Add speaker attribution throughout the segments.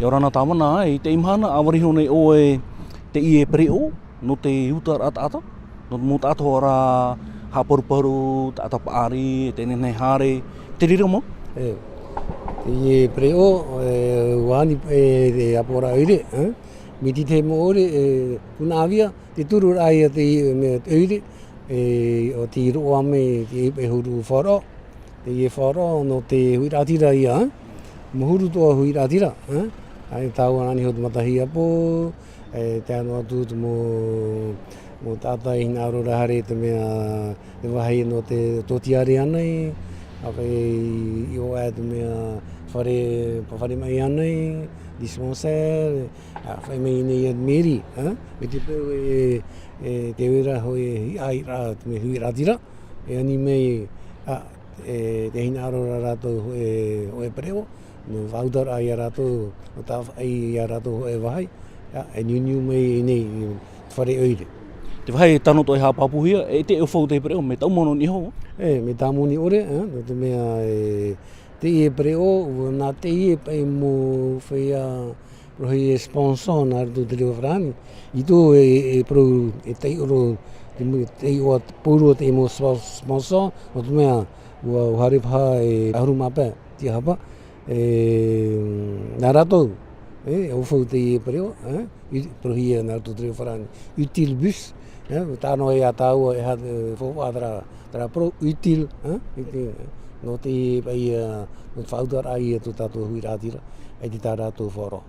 Speaker 1: Ia rana tāmana i te imahana, awariho nei o e te i e preo, no te uta ata, no mō tātou ara haparuparu, tātou paari, te nenei hare, te rira mo?
Speaker 2: Te i e preo, wani e apora oire, miti te mo ore, kuna awia, te turu rai te i me oire, o te roa me te e huru wharo, te i e wharo no te huiratira ia, mohuru toa huiratira, ai tau anani ho te matahi apo, te anu atu mo tātai hina arora hare te mea, te wahi no te totiare anai, akai i o te mea whare mai anai, dispensaire, whai mai nei meri, me te pēu te wera hoi ai rā te me hui ratira, e ani mei te hina arora rātou o e preo, no whautar ai a rātou, o tā ai a rātou o e wahai, e niu mei nei whare oire.
Speaker 1: Te whai tano toi hāpapuhia, e te whau te preo, me taumono ni ho?
Speaker 2: Me tāmoni ore, no te mea te i e preo, nā te i e pai mo whaia rohi e sponsor nā rato te reo whrani. I tō e pro e tei oro, te i oa pūrua te i mo sponsor, o te mea ua uhare paha e aharu mapa, ti hapa. Nā rato, e whau te i e preo, prohi e nā rato te reo whrani. Util bus, tāno e a tāua e hata whauadara, tara pro util, no te pai no whautar ai e tō tātou hui rātira, e te tā rātou whoro.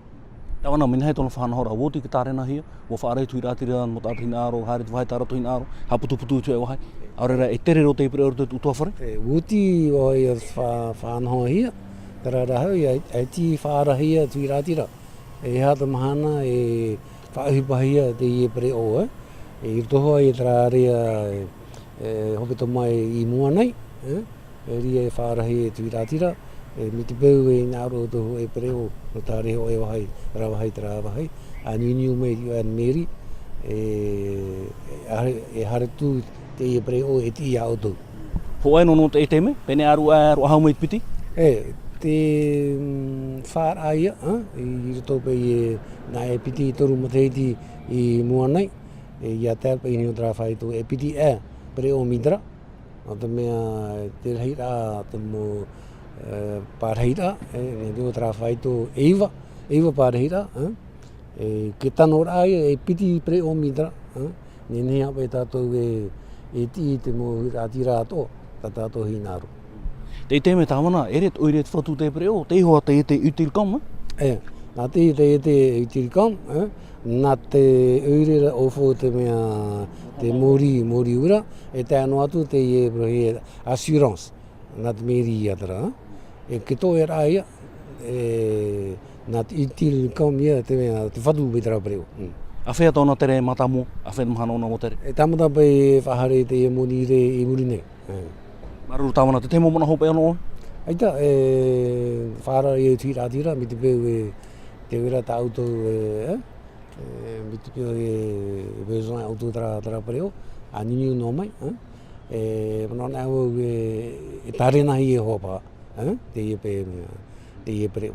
Speaker 1: Tawana, mina hei tono whanahora, wōti ki tārena hia, wō whaarei tui rātira, mo tātou hina aro, haere tu whai tā rato hina aro, haputu tu e wahai. Aurera, e tere ro te preo ro te utua whare?
Speaker 2: Wōti o e whanahoa hia, tara rahau, e ti whaarahia tui rātira. E hata mahana e whaahipahia te i e preo, i toho e tara area hopeto mai i mua nei, e ria e whaarahi e tui rātira, me te pēu e ngāro o toho e preo, no tā reho e wahai, tara wahai, a niu mei i an meri, e hare tū te i e preo e ti i auto.
Speaker 1: Ho ai no te e teme, pene aru ahau mei piti?
Speaker 2: Te whaaraia, i roto pe i nā e piti i toru mateiti i mua nei, ia tēpa i nio tara whai tō e piti preo midra, o te mea te reira te mo pārheira, ne nio tara whai tō eiva pārheira, ke tano rai e piti preo midra, ne nea pe tātou e ti te mo rātira ato, tā tātou hinaru.
Speaker 1: Te teme tāwana, eret oiret whatu te preo, te hoa te e te utilcom,
Speaker 2: nā te e te utilcom, nā te oirera ofo te mea te mori ura, e te anu atu te i e assurance, nā te meri i atara. Ke tō e rāia, nā te utilcom ia te mea te whatu betara preo.
Speaker 1: A whea tōna tere matamu, a whea mahana ona o tere?
Speaker 2: Tamata pai whahare te e moni re i muri nei.
Speaker 1: Maruru tāwana, te temo mona hope anō?
Speaker 2: Aita, whara i e tui rātira, mi te pēu te wera tā auto, mi te pēu e besoin auto tara preo, a niniu no mai, mana au e tārenahi e hopa, te i e preo.